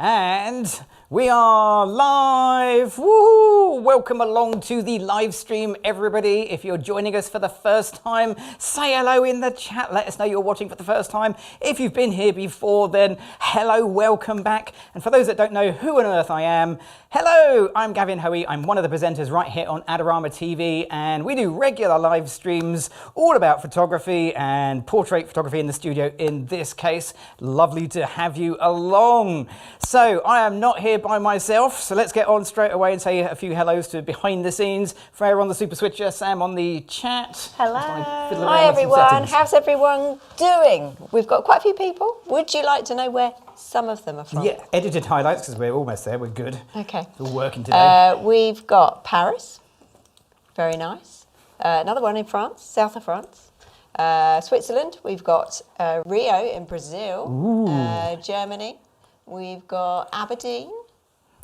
And we are live. Woohoo! Welcome along to the live stream, everybody. If you're joining us for the first time, say hello in the chat. Let us know you're watching for the first time. If you've been here before, then hello, welcome back. And for those that don't know who on earth I am, hello, I'm Gavin Hoey. I'm one of the presenters right here on Adorama TV, and we do regular live streams all about photography and portrait photography in the studio in this case. Lovely to have you along. So I am not here by myself, so let's get on straight away and say a few hellos to behind the scenes. Freya on the Super Switcher, Sam on the chat. Hello. Hi everyone, how's everyone doing? We've got quite a few people. Would you like to know where some of them are from? Yeah, edited highlights because we're almost there, we're good. Okay. It's all working today. We've got Paris, very nice. Another one in France, south of France. Switzerland, we've got Rio in Brazil. Germany, we've got Aberdeen.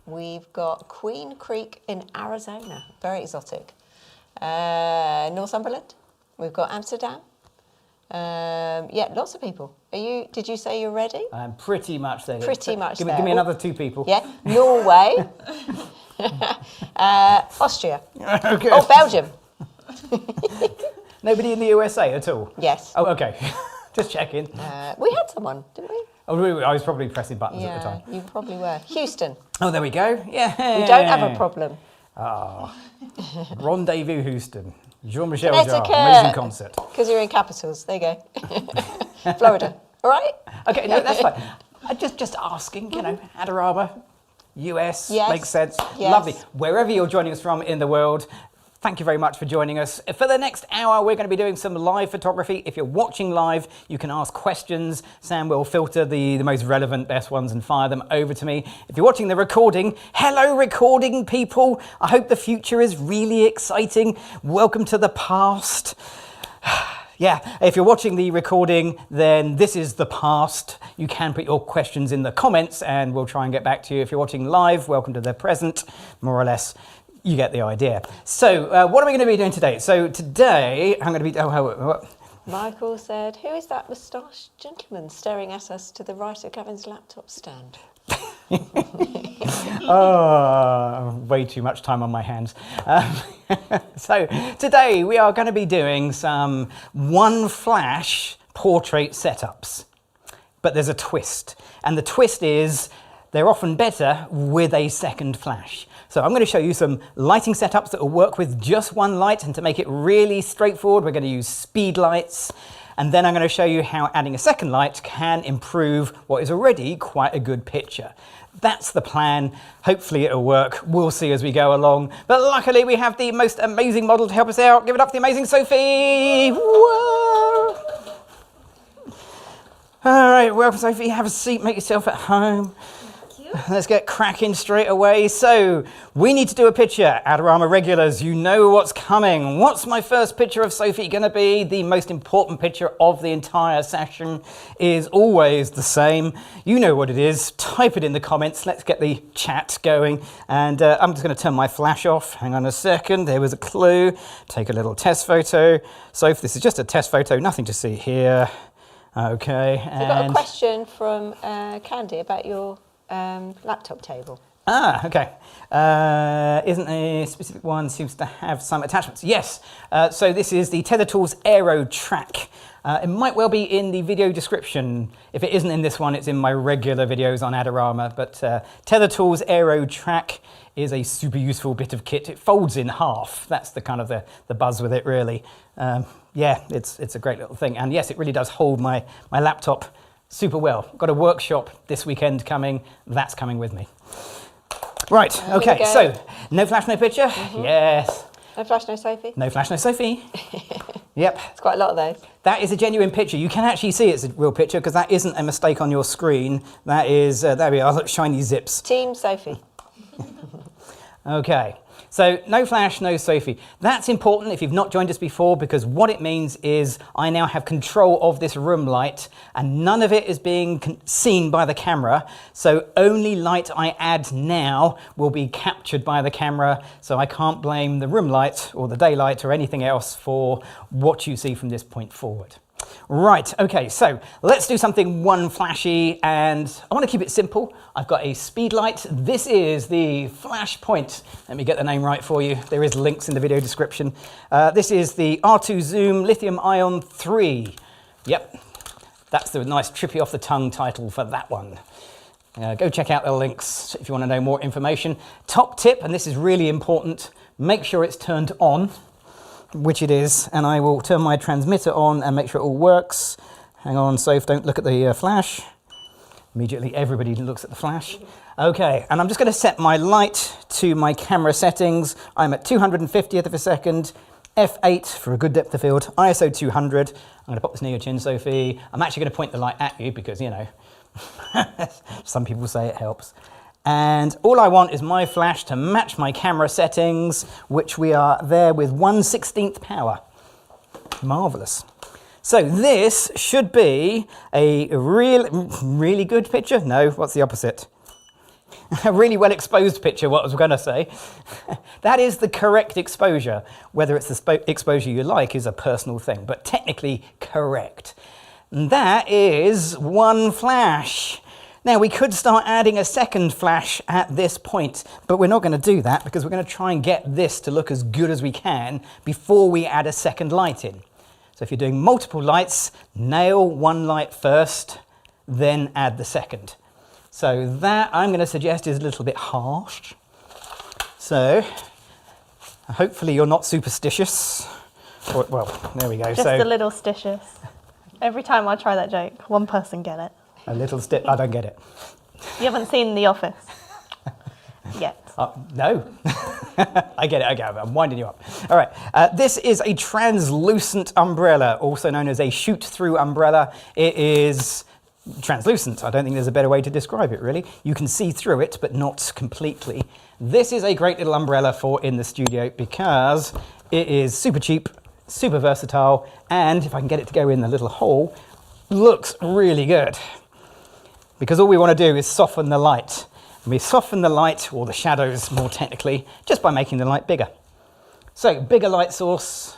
We've got Queen Creek in Arizona, very exotic. Northumberland, we've got Amsterdam. Yeah, lots of people. Did you say you're ready? I'm pretty much there. Pretty much give there. Me another two people. Yeah, Norway. Austria. Okay. Oh, Belgium. Nobody in the USA at all? Yes. Oh, okay. Just checking. We had someone, didn't we? Oh, I was probably pressing buttons at the time. Yeah, you probably were. Houston. Oh, there we go. Yeah. We don't have a problem. Ah. Rendezvous Houston. Jean-Michel Connecticut. Jarre. Amazing concert. Because you're in capitals. There you go. Florida. All right? Okay, no, that's fine. Just asking, you know, Adorama, US, Yes. makes sense. Yes. Lovely. Wherever you're joining us from in the world, thank you very much for joining us. For the next hour, we're going to be doing some live photography. If you're watching live, you can ask questions. Sam will filter the most relevant, best ones and fire them over to me. If you're watching the recording, hello recording people. I hope the future is really exciting. Welcome to the past. Yeah, if you're watching the recording, then this is the past. You can put your questions in the comments and we'll try and get back to you. If you're watching live, welcome to the present, more or less. You get the idea. So what are we going to be doing today? So today I'm going to be... what? Michael said, who is that moustached gentleman staring at us to the right of Gavin's laptop stand? Oh, way too much time on my hands. So today we are going to be doing some one flash portrait setups. But there's a twist. And the twist is they're often better with a second flash. So I'm going to show you some lighting setups that will work with just one light, and to make it really straightforward, we're going to use speed lights. And then I'm going to show you how adding a second light can improve what is already quite a good picture. That's the plan. Hopefully it'll work. We'll see as we go along. But luckily we have the most amazing model to help us out. Give it up for the amazing Sophie. Whoa. All right, welcome Sophie. Have a seat, make yourself at home. Let's get cracking straight away. So we need to do a picture. Adorama regulars, you know what's coming. What's my first picture of Sophie going to be? The most important picture of the entire session is always the same. You know what it is. Type it in the comments. Let's get the chat going. And I'm just going to turn my flash off. Hang on a second. There was a clue. Take a little test photo. Sophie, this is just a test photo. Nothing to see here. Okay. So we've got a question from Candy about your laptop table. Ah, okay. Isn't a specific one, seems to have some attachments. Yes, so this is the Tether Tools Aero Track. It might well be in the video description. If it isn't in this one, it's in my regular videos on Adorama. But Tether Tools Aero Track is a super useful bit of kit. It folds in half. That's the kind of the buzz with it, really. Yeah, it's a great little thing. And yes, it really does hold my laptop super well. Got a workshop this weekend coming. That's coming with me. Right, okay, so no flash, no picture. Yes. No flash, no Sophie? No flash, no Sophie. Yep. It's quite a lot of those. That is a genuine picture. You can actually see it's a real picture because that isn't a mistake on your screen. That is, there we are, look, shiny zips. Team Sophie. Okay. So no flash, no Sophie. That's important if you've not joined us before, because what it means is I now have control of this room light and none of it is being seen by the camera. So only light I add now will be captured by the camera. So I can't blame the room light or the daylight or anything else for what you see from this point forward. Right, okay, so let's do something one flashy, and I want to keep it simple. I've got a speedlight. This is the flash point. Let me get the name right for you. There is links in the video description. This is the R2 Zoom Lithium Ion 3. Yep, that's the nice trippy off the tongue title for that one. Go check out the links if you want to know more information. Top tip, and this is really important, make sure it's turned on, which it is, and I will turn my transmitter on and make sure it all works. Hang on, Soph, don't look at the flash. Immediately everybody looks at the flash. Okay, and I'm just going to set my light to my camera settings. I'm at 250th of a second, f8 for a good depth of field, ISO 200. I'm going to pop this near your chin, Sophie. I'm actually going to point the light at you because, you know, some people say it helps. And all I want is my flash to match my camera settings, which we are there with 1/16 power. Marvelous. So this should be a really good picture. No, what's the opposite? A really well exposed picture, what I was going to say. That is the correct exposure. Whether it's the exposure you like is a personal thing, but technically correct. And that is one flash. Now, we could start adding a second flash at this point, but we're not going to do that because we're going to try and get this to look as good as we can before we add a second light in. So if you're doing multiple lights, nail one light first, then add the second. So that, I'm going to suggest, is a little bit harsh. So hopefully you're not superstitious. Or, well, there we go. Just a little stitious. Every time I try that joke, one person get it. A little I don't get it. You haven't seen The Office yet. No. I get it. Okay, I'm winding you up. All right. This is a translucent umbrella, also known as a shoot-through umbrella. It is translucent. I don't think there's a better way to describe it, really. You can see through it, but not completely. This is a great little umbrella for in the studio because it is super cheap, super versatile, and if I can get it to go in the little hole, looks really good. Because all we want to do is soften the light. And we soften the light, or the shadows more technically, just by making the light bigger. So, bigger light source.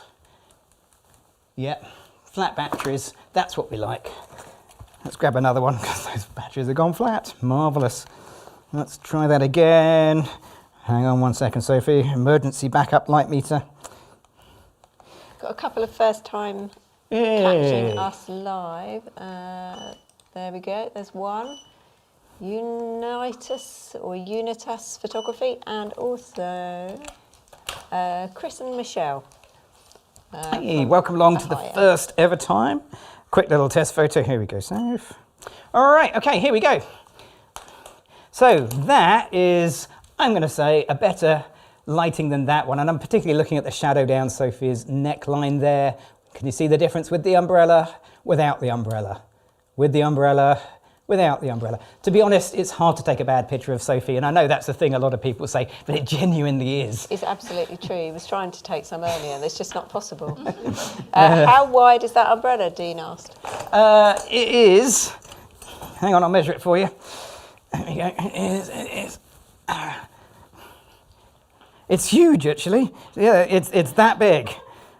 Yeah, flat batteries, that's what we like. Let's grab another one because those batteries have gone flat. Marvellous. Let's try that again. Hang on one second, Sophie. Emergency backup light meter. Got a couple of first time catching us live. There we go, there's one. Unitas Photography, and also Chris and Michelle. Hey, welcome along to the first ever time. Quick little test photo, here we go, Soph. All right, okay, here we go. So that is, I'm gonna say, a better lighting than that one, and I'm particularly looking at the shadow down Sophie's neckline there. Can you see the difference with the umbrella, without the umbrella? With the umbrella, without the umbrella. To be honest, it's hard to take a bad picture of Sophie, and I know that's the thing a lot of people say, but it genuinely is. It's absolutely true. He was trying to take some earlier, and it's just not possible. How wide is that umbrella, Dean asked? It is, hang on, I'll measure it for you. There we go, it is. It's huge, actually. Yeah, it's that big.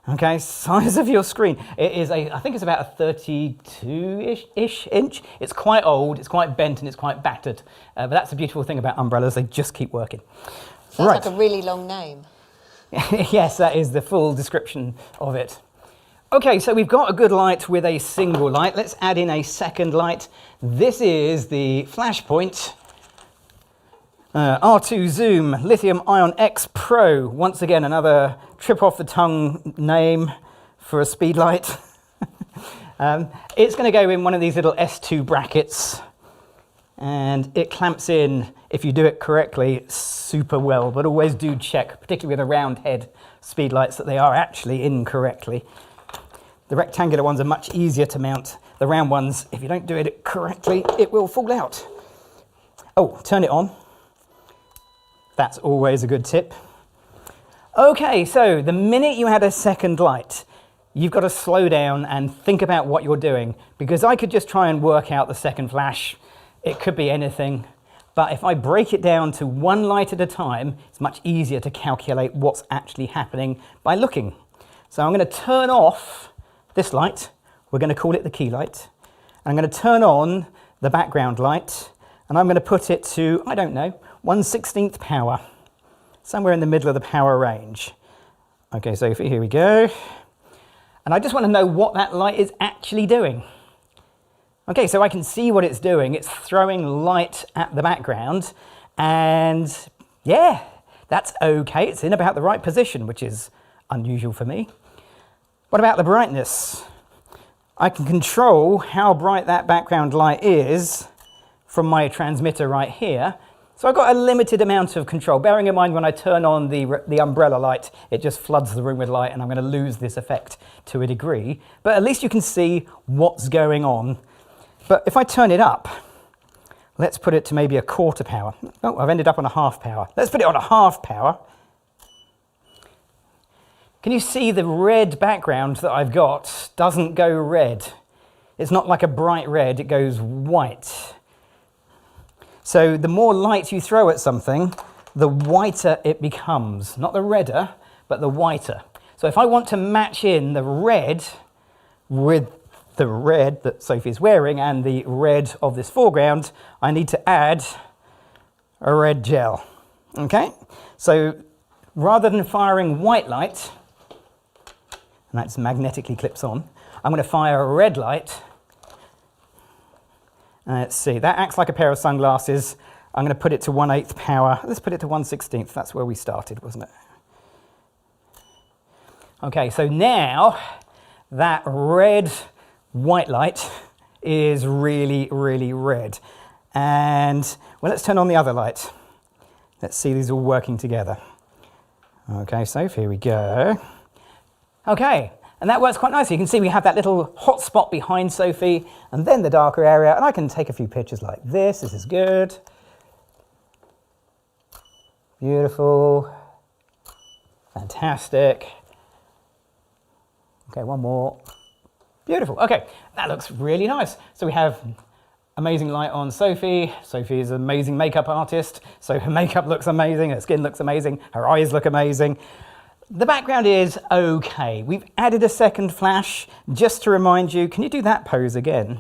Okay, size of your screen. It is I think it's about a 32-ish inch. It's quite old, it's quite bent, and it's quite battered. But that's the beautiful thing about umbrellas, they just keep working. Sounds like a really long name. Yes, that is the full description of it. Okay, so we've got a good light with a single light. Let's add in a second light. This is the Flashpoint R2 Zoom Lithium Ion X Pro. Once again, another trip off the tongue name for a speed light. It's going to go in one of these little S2 brackets, and it clamps in, if you do it correctly, super well, but always do check, particularly with a round head speed lights, that they are actually in correctly. The rectangular ones are much easier to mount. The round ones, if you don't do it correctly, it will fall out. Oh, turn it on. That's always a good tip. Okay, so the minute you add a second light, you've got to slow down and think about what you're doing, because I could just try and work out the second flash. It could be anything, but if I break it down to one light at a time, it's much easier to calculate what's actually happening by looking. So I'm going to turn off this light. We're We're going to call it the key light. I'm going to turn on the background light, and I'm going to put it to, I don't know, 1/16th power. Somewhere in the middle of the power range. Okay, Sophie, here we go. And I just want to know what that light is actually doing. Okay, so I can see what it's doing. It's throwing light at the background, and yeah, that's okay. It's in about the right position, which is unusual for me. What about the brightness? I can control how bright that background light is from my transmitter right here. So I've got a limited amount of control, bearing in mind when I turn on the umbrella light, it just floods the room with light and I'm going to lose this effect to a degree. But at least you can see what's going on. But if I turn it up, let's put it to maybe 1/4 power. Oh, I've ended up on 1/2 power. Let's put it on 1/2 power. Can you see the red background that I've got doesn't go red? It's not like a bright red, it goes white. So the more light you throw at something, the whiter it becomes. Not the redder, but the whiter. So if I want to match in the red with the red that Sophie's wearing and the red of this foreground, I need to add a red gel. Okay? So rather than firing white light, and that's magnetically clips on, I'm going to fire a red light. Let's see, that acts like a pair of sunglasses. I'm going to put it to 1/8 power. Let's put it to 1/16th. That's where we started, wasn't it? Okay, so now that red white light is really, really red. And, well, let's turn on the other light. Let's see these all working together. Okay, so here we go. Okay. And that works quite nicely. You can see we have that little hot spot behind Sophie and then the darker area. And I can take a few pictures like this. This is good. Beautiful. Fantastic. Okay, one more. Beautiful. Okay, that looks really nice. So we have amazing light on Sophie. Sophie is an amazing makeup artist. So her makeup looks amazing. Her skin looks amazing. Her eyes look amazing. The background is okay. We've added a second flash just to remind you. Can you do that pose again?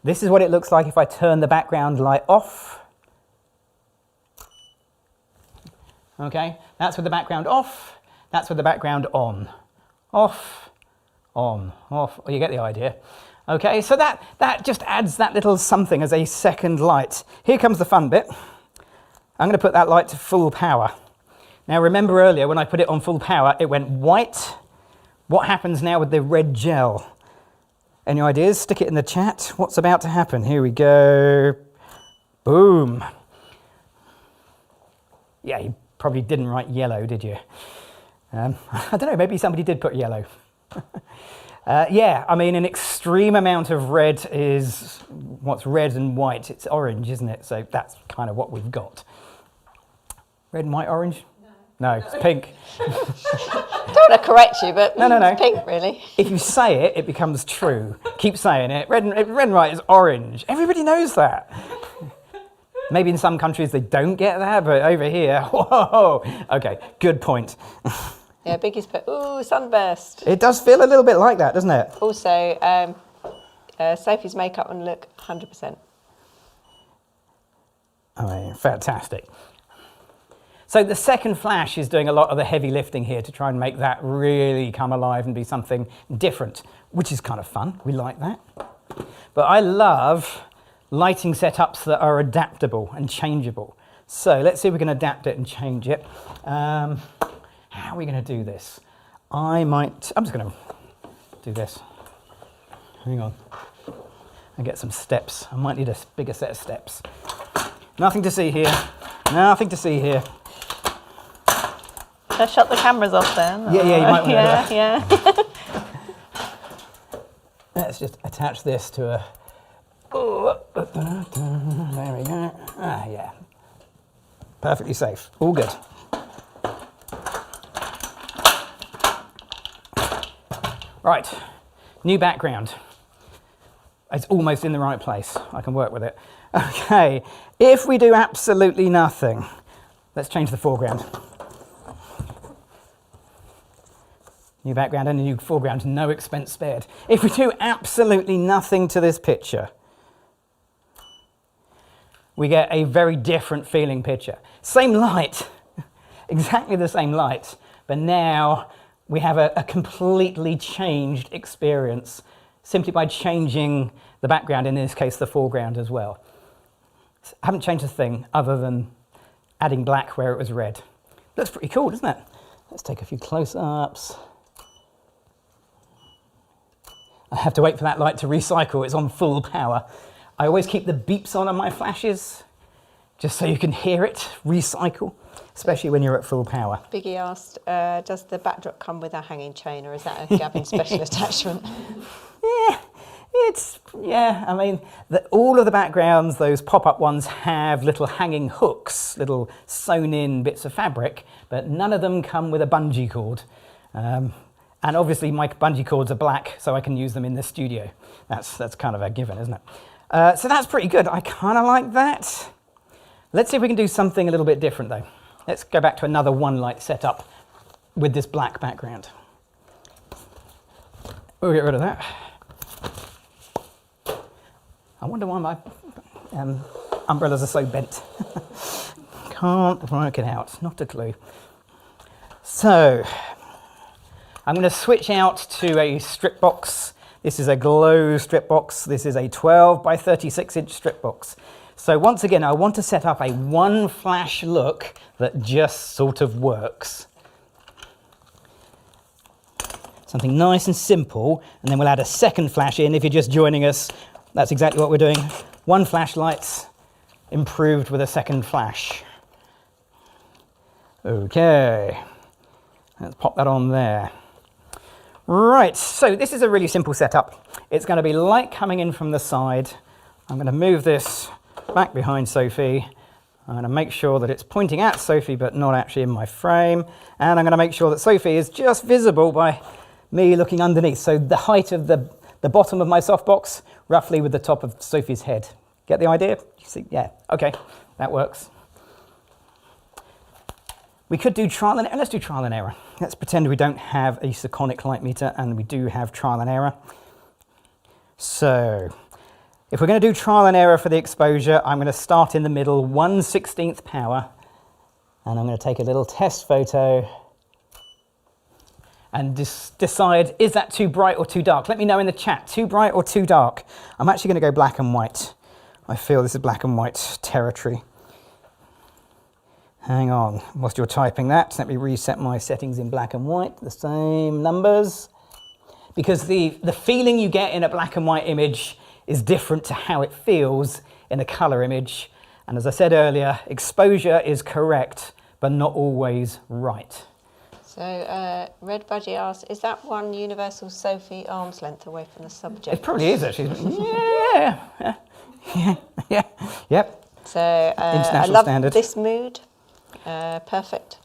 This is what it looks like if I turn the background light off. Okay, that's with the background off. That's with the background on. Off, on, off. Oh, you get the idea. Okay, so that just adds that little something as a second light. Here comes the fun bit. I'm going to put that light to full power. Now remember earlier when I put it on full power, it went white. What happens now with the red gel? Any ideas? Stick it in the chat. What's about to happen? Here we go. Boom. Yeah, you probably didn't write yellow, did you? I don't know, maybe somebody did put yellow. Yeah, I mean, an extreme amount of red is what's red and white. It's orange, isn't it? So that's kind of what we've got. Red and white, orange? No, it's pink. Don't want to correct you, but No. it's pink, really. If you say it, it becomes true. Keep saying it. Red and white is orange. Everybody knows that. Maybe in some countries they don't get that, but over here, whoa. Okay, good point. Yeah, Biggie's put, ooh, sunburst. It does feel a little bit like that, doesn't it? Also, Sophie's makeup and look, 100%. I mean, fantastic. So the second flash is doing a lot of the heavy lifting here to try and make that really come alive and be something different, which is kind of fun. We like that. But I love lighting setups that are adaptable and changeable. So let's see if we can adapt it and change it. How are we going to do this? I'm just going to do this. Hang on. I get some steps. I might need a bigger set of steps. Nothing to see here. Nothing to see here. Should I shut the cameras off then? Yeah, you might want to. Yeah. Let's just attach this to a... There we go. Ah, yeah. Perfectly safe. All good. Right. New background. It's almost in the right place. I can work with it. Okay. If we do absolutely nothing, let's change the foreground. New background and a new foreground, no expense spared. If we do absolutely nothing to this picture, we get a very different feeling picture. Same light, exactly the same light, but now we have a completely changed experience simply by changing the background, in this case the foreground as well. I haven't changed a thing other than adding black where it was red. Looks pretty cool, doesn't it? Let's take a few close-ups. I have to wait for that light to recycle. It's on full power. I always keep the beeps on my flashes, just so you can hear it recycle, especially when you're at full power. Biggie asked, does the backdrop come with a hanging chain, or is that a Gavin special attachment? Yeah, I mean, all of the backgrounds, those pop-up ones, have little hanging hooks, little sewn-in bits of fabric, but none of them come with a bungee cord. And obviously my bungee cords are black, so I can use them in the studio. That's kind of a given, isn't it? So that's pretty good. I kind of like that. Let's see if we can do something a little bit different, though. Let's go back to another one light setup with this black background. We'll get rid of that. I wonder why my umbrellas are so bent. Can't work it out, not a clue. So, I'm going to switch out to a strip box. This is a glow strip box. This is a 12 by 36 inch strip box. So once again, I want to set up a one flash look that just sort of works. Something nice and simple, and then we'll add a second flash in. If you're just joining us, that's exactly what we're doing. One flashlight improved with a second flash. Okay, let's pop that on there. Right, so this is a really simple setup. It's going to be light coming in from the side. I'm going to move this back behind Sophie. I'm going to make sure that it's pointing at Sophie but not actually in my frame. And I'm going to make sure that Sophie is just visible by me looking underneath. So the height of the bottom of my softbox, roughly with the top of Sophie's head. Get the idea? You see? Yeah, okay, that works. We could do trial and error. Let's do trial and error. Let's pretend we don't have a Sekonic light meter and we do have trial and error. So, if we're going to do trial and error for the exposure, I'm going to start in the middle, 1/16 power, and I'm going to take a little test photo and decide, is that too bright or too dark? Let me know in the chat, too bright or too dark? I'm actually going to go black and white. I feel this is black and white territory. Hang on, whilst you're typing that, let me reset my settings in black and white, the same numbers. Because the feeling you get in a black and white image is different to how it feels in a colour image. And as I said earlier, exposure is correct, but not always right. So, Red Budgie asks, is that one universal Sophie arm's length away from the subject? It probably is, actually. Yeah. Yep. So, I International love standard. this mood. Perfect.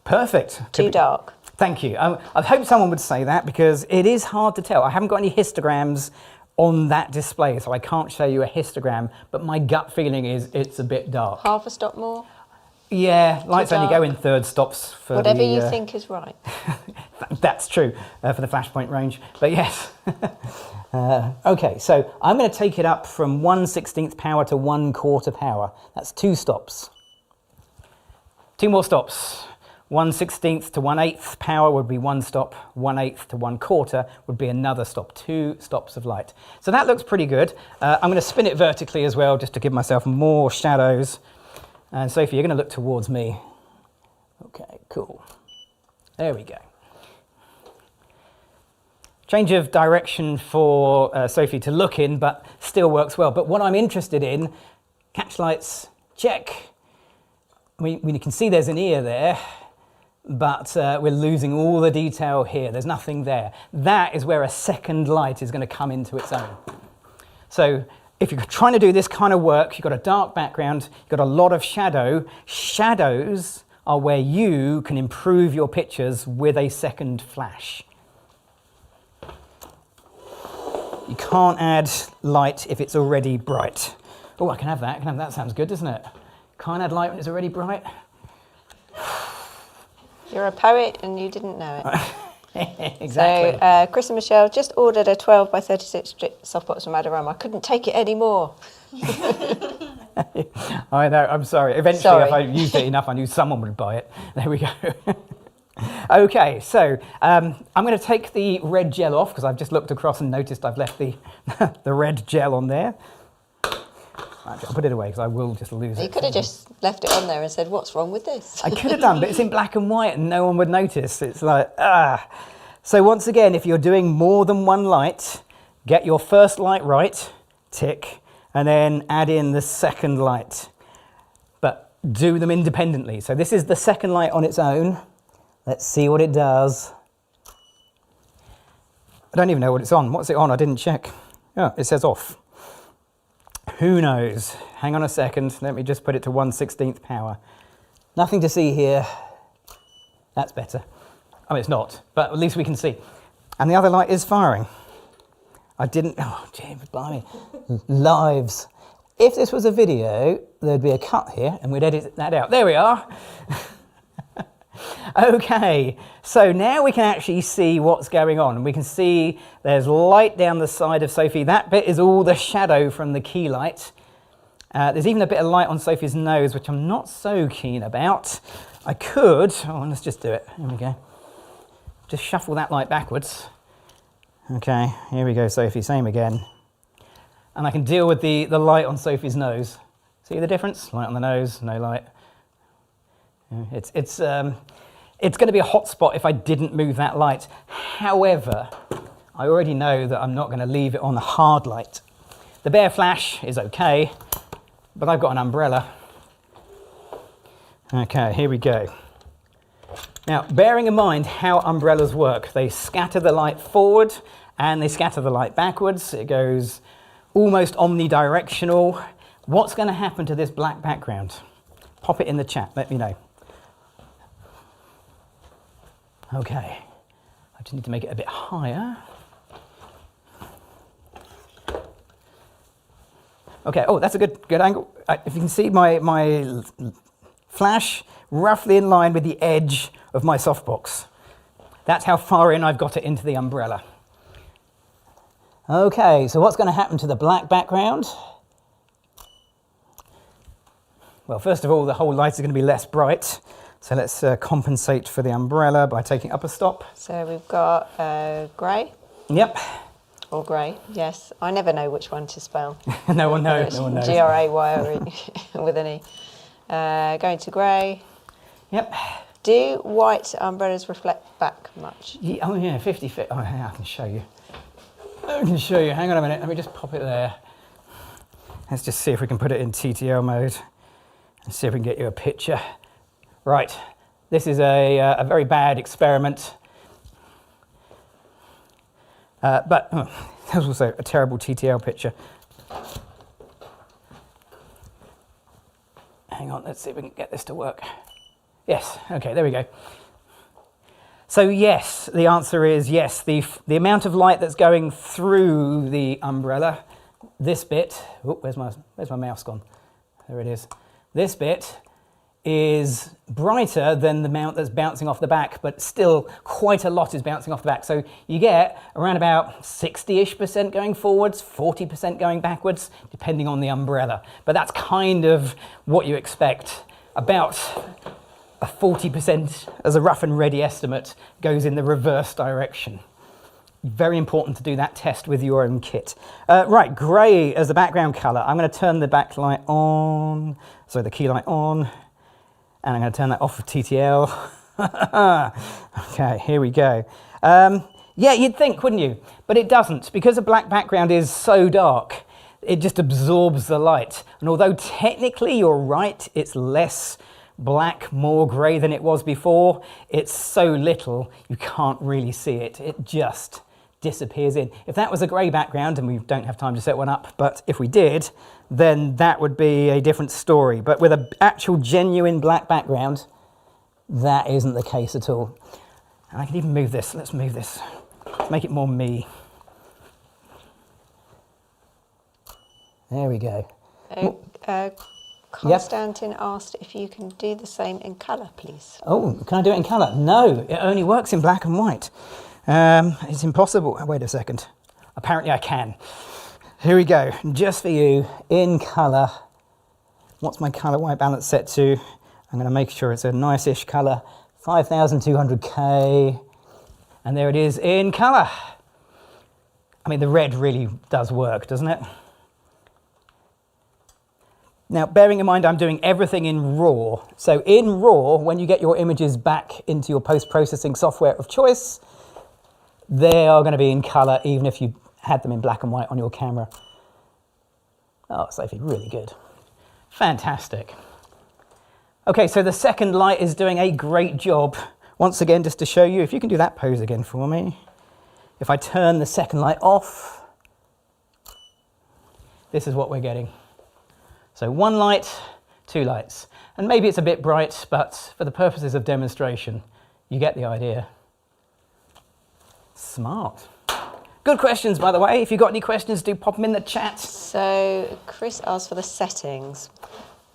Perfect. Too dark. Thank you. I hope someone would say that because it is hard to tell. I haven't got any histograms on that display, so I can't show you a histogram, but my gut feeling is it's a bit dark. Half a stop more? Yeah, lights only go in third stops. For whatever you think is right. That's true for the flashpoint range, but yes. Okay, so I'm going to take it up from 1/16 power to 1/4 power. That's 2 stops. 2 more stops. 1/16 to 1/8 power would be 1 stop. 1/8 to 1/4 would be another stop. 2 stops of light. So that looks pretty good. I'm going to spin it vertically as well, just to give myself more shadows. And Sophie, you're going to look towards me. Okay, cool. There we go. Change of direction for Sophie to look in, but still works well. But what I'm interested in, catch lights, check. You can see there's an ear there, but we're losing all the detail here. There's nothing there. That is where a second light is going to come into its own. So if you're trying to do this kind of work, you've got a dark background, you've got a lot of shadow. Shadows are where you can improve your pictures with a second flash. You can't add light if it's already bright. Oh, I can have that. That sounds good, doesn't it? Can't add light when it's already bright. You're a poet and you didn't know Exactly. So Chris and Michelle just ordered a 12 by 36 strip softbox from Adorama. I couldn't take it anymore. I know, I'm sorry. Eventually, Sorry. if I used it enough, I knew someone would buy it. There we go. Okay, so I'm going to take the red gel off because I've just looked across and noticed I've left the, the red gel on there. I'll put it away because I will just lose it. You could have just left it on there and said, what's wrong with this? I could have done, but it's in black and white and no one would notice. It's like, ah. So once again, if you're doing more than one light, get your first light right, tick, and then add in the second light. But do them independently. So this is the second light on its own. Let's see what it does. I don't even know what it's on. What's it on? I didn't check. Oh, it says off. Who knows? Hang on a second. Let me just put it to 1/16 power. Nothing to see here. That's better. Oh, it's not, but at least we can see. And the other light is firing. I didn't, oh, James, blimey. Lives. If this was a video, there'd be a cut here and we'd edit that out. There we are. Okay, so now we can actually see what's going on. We can see there's light down the side of Sophie. That bit is all the shadow from the key light. There's even a bit of light on Sophie's nose, which I'm not so keen about. I could, oh, let's just do it. Here we go. Just shuffle that light backwards. Okay, here we go, Sophie, same again. And I can deal with the light on Sophie's nose. See the difference? Light on the nose, no light. It's going to be a hot spot if I didn't move that light. However, I already know that I'm not going to leave it on the hard light. The bare flash is okay, but I've got an umbrella. Okay, here we go. Now, bearing in mind how umbrellas work, they scatter the light forward and they scatter the light backwards. It goes almost omnidirectional. What's going to happen to this black background? Pop it in the chat, let me know. Okay, I just need to make it a bit higher. Okay, oh, that's a good angle. If you can see my flash roughly in line with the edge of my softbox. That's how far in I've got it into the umbrella. Okay, so what's going to happen to the black background? Well, first of all, the whole light is going to be less bright. So let's compensate for the umbrella by taking up a stop. So we've got grey. Yep. Or grey, yes. I never know which one to spell. No one knows. No one knows. G-R-A-Y with an E. Going to grey. Yep. Do white umbrellas reflect back much? Yeah, oh yeah, 50 feet. Oh, yeah, I can show you. I can show you. Hang on a minute. Let me just pop it there. Let's just see if we can put it in TTL mode and see if we can get you a picture. Right. This is a very bad experiment. But there's also a terrible TTL picture. Hang on, let's see if we can get this to work. Yes, okay, there we go. So yes, the answer is yes. The amount of light that's going through the umbrella, this bit, oh, where's my mouse gone? There it is. This bit is brighter than the amount that's bouncing off the back, but still quite a lot is bouncing off the back. So you get around about 60-ish% going forwards, 40% going backwards, depending on the umbrella. But that's kind of what you expect. About a 40%, as a rough and ready estimate, goes in the reverse direction. Very important to do that test with your own kit. Right, grey as the background colour. I'm going to turn the backlight on, so the key light on. And I'm going to turn that off of TTL. Okay, here we go. Yeah, you'd think, wouldn't you? But it doesn't. Because the black background is so dark, it just absorbs the light. And although technically you're right, it's less black, more grey than it was before, it's so little you can't really see it. It just disappears in. If that was a grey background, and we don't have time to set one up, but if we did, then that would be a different story. But with an actual genuine black background, that isn't the case at all. And I can even move this. Let's move this. Let's make it more me. There we go. Constantin asked if you can do the same in colour, please. Oh, can I do it in colour? No, it only works in black and white. It's impossible. Wait a second. Apparently I can. Here we go, just for you, in colour. What's my colour white balance set to? I'm going to make sure it's a nice-ish colour. 5200K. And there it is in colour. I mean, the red really does work, doesn't it? Now, bearing in mind I'm doing everything in RAW. So in RAW, when you get your images back into your post-processing software of choice, they are going to be in colour, even if you had them in black and white on your camera. Oh, Sophie, really good. Fantastic. Okay, so the second light is doing a great job. Once again, just to show you, if you can do that pose again for me. If I turn the second light off, this is what we're getting. So one light, two lights. And maybe it's a bit bright, but for the purposes of demonstration, you get the idea. Smart. Good questions, by the way. If you've got any questions, do pop them in the chat. So Chris asked for the settings.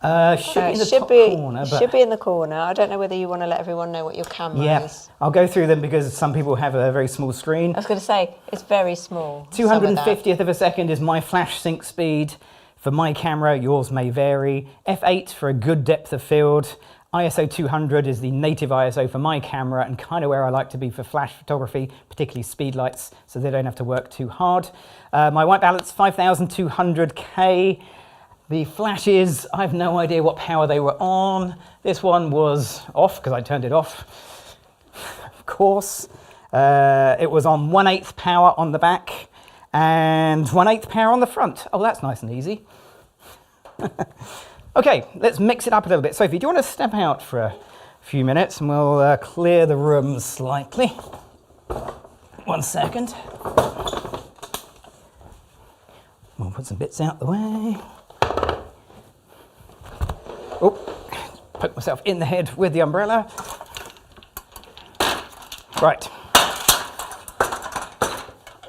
Should be in the top corner. But should be in the corner. I don't know whether you want to let everyone know what your camera is. I'll go through them because some people have a very small screen. I was going to say, it's very small. 250th of a second is my flash sync speed. For my camera, yours may vary. F8 for a good depth of field. ISO 200 is the native ISO for my camera and kind of where I like to be for flash photography, particularly speed lights, so they don't have to work too hard. My white balance, 5200K. The flashes, I have no idea what power they were on. This one was off because I turned it off, of course. It was on 1/8 power on the back and 1/8 power on the front. Oh, that's nice and easy. Okay, let's mix it up a little bit. Sophie, do you want to step out for a few minutes and we'll clear the room slightly? 1 second. We'll put some bits out the way. Oh, poke myself in the head with the umbrella. Right.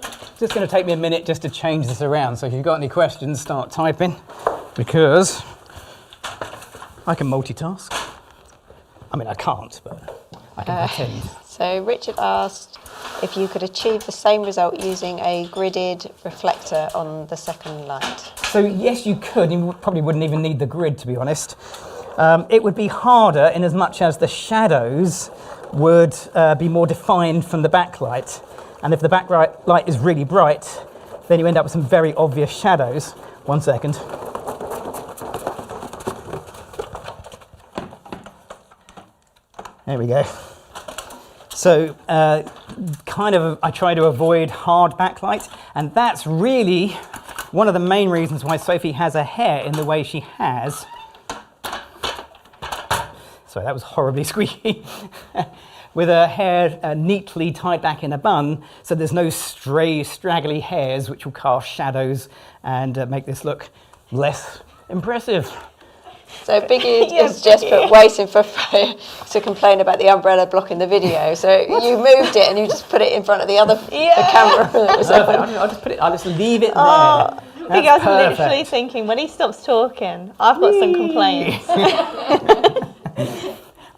It's just going to take me a minute just to change this around. So if you've got any questions, start typing because I can multitask. I mean, I can't, but I can pretend. So Richard asked if you could achieve the same result using a gridded reflector on the second light. So yes, you could. You probably wouldn't even need the grid, to be honest. It would be harder in as much as the shadows would be more defined from the backlight. And if the backlight is really bright, then you end up with some very obvious shadows. 1 second. There we go. So I try to avoid hard backlight, and that's really one of the main reasons why Sophie has her hair in the way she has. Sorry, that was horribly squeaky. With her hair neatly tied back in a bun, so there's no stray, straggly hairs which will cast shadows and make this look less impressive. So Biggie is just waiting for Freya to complain about the umbrella blocking the video. So you moved it and you just put it in front of the other the camera. I'll just leave it there. Biggie, I was literally thinking when he stops talking, I've got some complaints.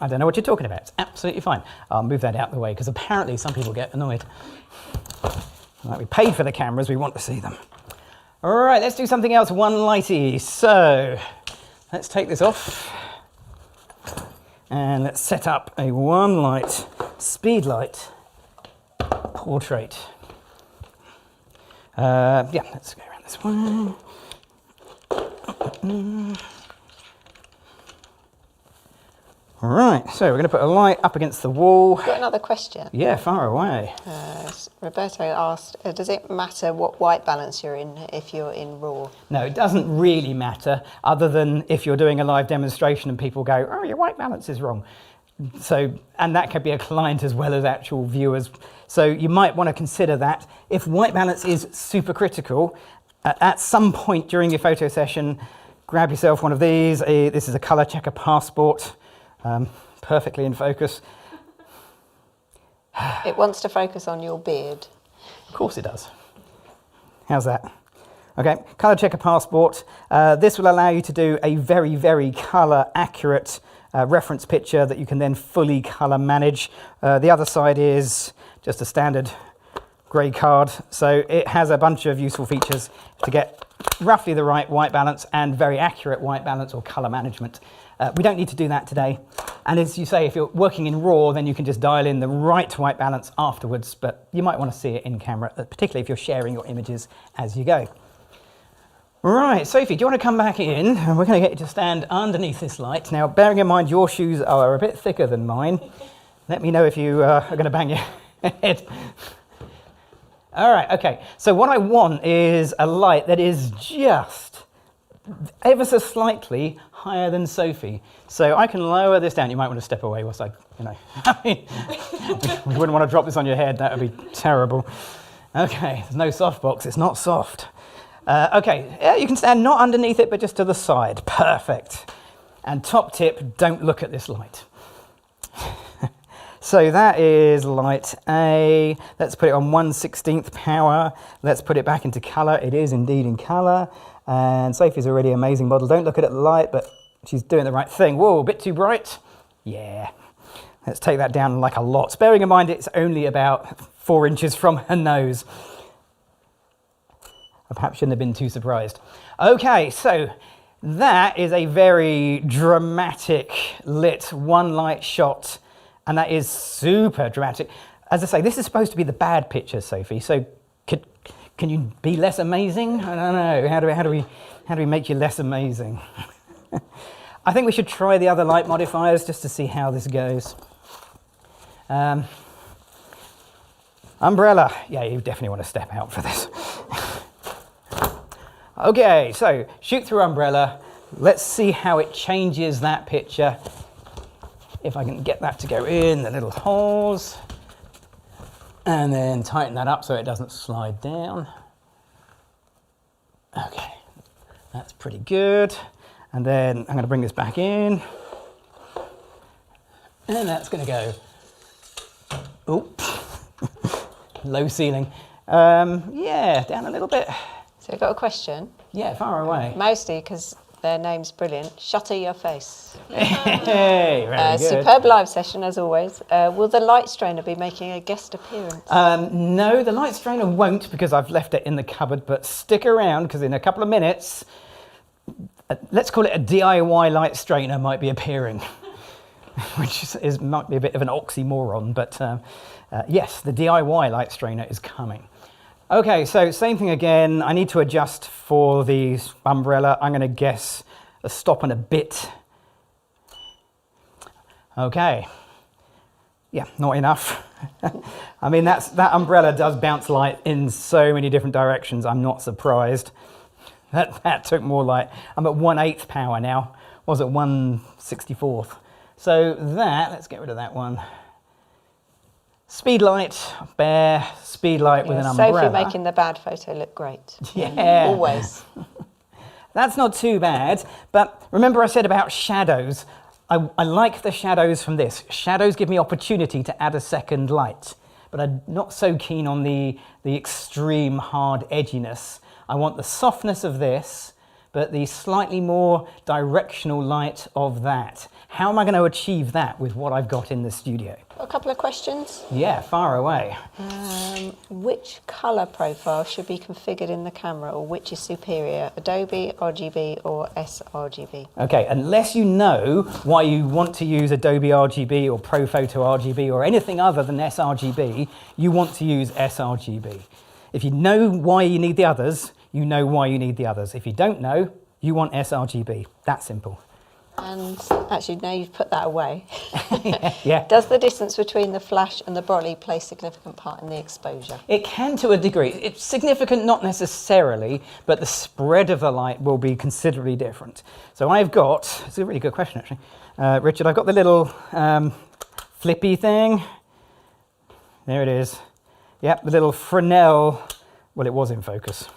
I don't know what you're talking about. It's absolutely fine. I'll move that out of the way because apparently some people get annoyed. Like we paid for the cameras, we want to see them. All right, let's do something else one lighty. So let's take this off and let's set up a one light speed light portrait. Let's go around this way. All right, so we're going to put a light up against the wall. Got another question. Yeah, far away. Roberto asked, does it matter what white balance you're in if you're in RAW? No, it doesn't really matter, other than if you're doing a live demonstration and people go, oh, your white balance is wrong. So, and that could be a client as well as actual viewers. So you might want to consider that. If white balance is super critical, at some point during your photo session, grab yourself one of these. This is a color checker passport. Perfectly in focus. It wants to focus on your beard. Of course it does. How's that? Okay, color checker passport. This will allow you to do a very, very color accurate reference picture that you can then fully color manage. The other side is just a standard grey card. So it has a bunch of useful features to get roughly the right white balance and very accurate white balance or color management. We don't need to do that today. And as you say, if you're working in RAW, then you can just dial in the right white balance afterwards, but you might want to see it in camera, particularly if you're sharing your images as you go. Right, Sophie, do you want to come back in? And we're going to get you to stand underneath this light. Now, bearing in mind your shoes are a bit thicker than mine, let me know if you are going to bang your head. All right, okay. So what I want is a light that is just ever so slightly higher than Sophie. So I can lower this down. You might want to step away whilst I, I mean, we wouldn't want to drop this on your head. That would be terrible. Okay, there's no softbox. It's not soft. Okay, yeah, you can stand not underneath it, but just to the side. Perfect. And top tip, don't look at this light. So that is light A. Let's put it on 1/16 power. Let's put it back into color. It is indeed in color. And Sophie's a really amazing model. Don't look at the light, but she's doing the right thing. Whoa, a bit too bright. Yeah. Let's take that down like a lot. Bearing in mind it's only about 4 inches from her nose. I perhaps shouldn't have been too surprised. Okay, so that is a very dramatic lit one light shot. And that is super dramatic. As I say, this is supposed to be the bad picture, Sophie. So can you be less amazing? I don't know. How do we make you less amazing? I think we should try the other light modifiers just to see how this goes. Umbrella. Yeah, you definitely want to step out for this. Okay, so shoot through umbrella. Let's see how it changes that picture. If I can get that to go in the little holes. And then tighten that up so it doesn't slide down. Okay, that's pretty good. And then I'm going to bring this back in. And that's going to go, oops, low ceiling. Yeah, down a little bit. So I've got a question. Yeah, far away. Mostly because their name's brilliant. Shutter your face. Hey, very good. Superb live session as always. Will the light strainer be making a guest appearance? No, the light strainer won't because I've left it in the cupboard, but stick around because in a couple of minutes, let's call it a DIY light strainer might be appearing, which might be a bit of an oxymoron, but yes, the DIY light strainer is coming. Okay, so same thing again. I need to adjust for the umbrella. I'm going to guess a stop and a bit. Okay. Yeah, not enough. I mean, that umbrella does bounce light in so many different directions. I'm not surprised. That took more light. I'm at 1/8 power now. Was it 1/64? So that, let's get rid of that one. Speedlight, bare speedlight with an umbrella. Sophie making the bad photo look great. Yeah. Always. That's not too bad, but remember I said about shadows. I like the shadows from this. Shadows give me opportunity to add a second light, but I'm not so keen on the extreme hard edginess. I want the softness of this, but the slightly more directional light of that. How am I going to achieve that with what I've got in the studio? A couple of questions. Yeah, far away. Which colour profile should be configured in the camera, or which is superior, Adobe RGB or sRGB? Okay, unless you know why you want to use Adobe RGB or ProPhoto RGB or anything other than sRGB, you want to use sRGB. If you know why you need the others, you know why you need the others. If you don't know, you want sRGB. That simple. And actually, now you've put that away. Yeah. Does the distance between the flash and the brolly play a significant part in the exposure? It can to a degree. It's significant, not necessarily, but the spread of the light will be considerably different. So I've got, it's a really good question actually, Richard, I've got the little flippy thing. There it is. Yep, the little Fresnel, well, it was in focus.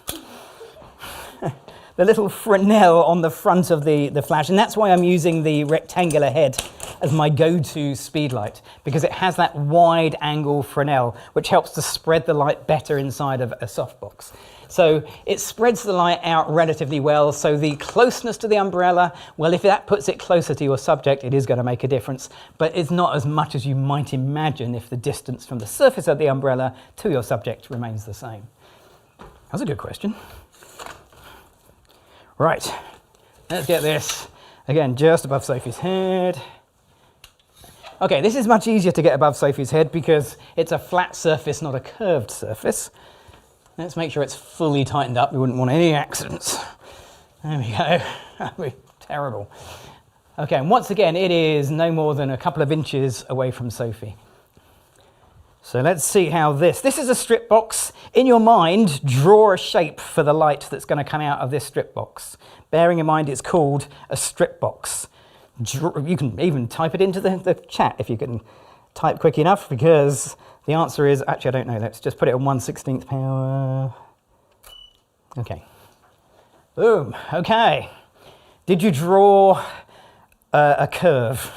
The little Fresnel on the front of the flash, and that's why I'm using the rectangular head as my go-to speedlight, because it has that wide angle Fresnel, which helps to spread the light better inside of a softbox. So it spreads the light out relatively well. So the closeness to the umbrella, well, if that puts it closer to your subject, it is going to make a difference. But it's not as much as you might imagine if the distance from the surface of the umbrella to your subject remains the same. That's a good question. Right, let's get this. Again, just above Sophie's head. Okay, this is much easier to get above Sophie's head because it's a flat surface, not a curved surface. Let's make sure it's fully tightened up. We wouldn't want any accidents. There we go. That would be terrible. Okay, and once again, it is no more than a couple of inches away from Sophie. So let's see how this is a strip box. In your mind, draw a shape for the light that's going to come out of this strip box. Bearing in mind it's called a strip box. You can even type it into the chat if you can type quick enough, because the answer is, actually I don't know, let's just put it on 1/16th power. Okay. Boom, okay. Did you draw a curve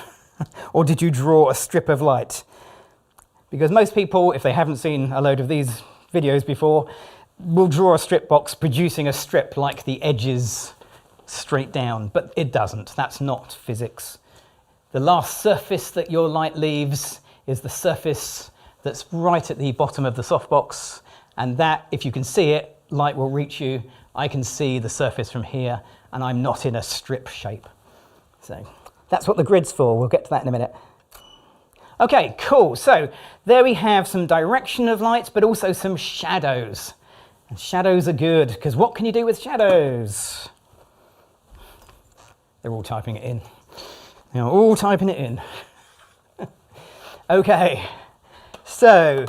or did you draw a strip of light? Because most people, if they haven't seen a load of these videos before, will draw a strip box producing a strip like the edges straight down, but it doesn't. That's not physics. The last surface that your light leaves is the surface that's right at the bottom of the softbox, and that, if you can see it, light will reach you. I can see the surface from here, and I'm not in a strip shape. So that's what the grid's for. We'll get to that in a minute. Okay, cool. So there we have some direction of light, but also some shadows. And shadows are good, because what can you do with shadows? They're all typing it in. They're all typing it in. Okay, so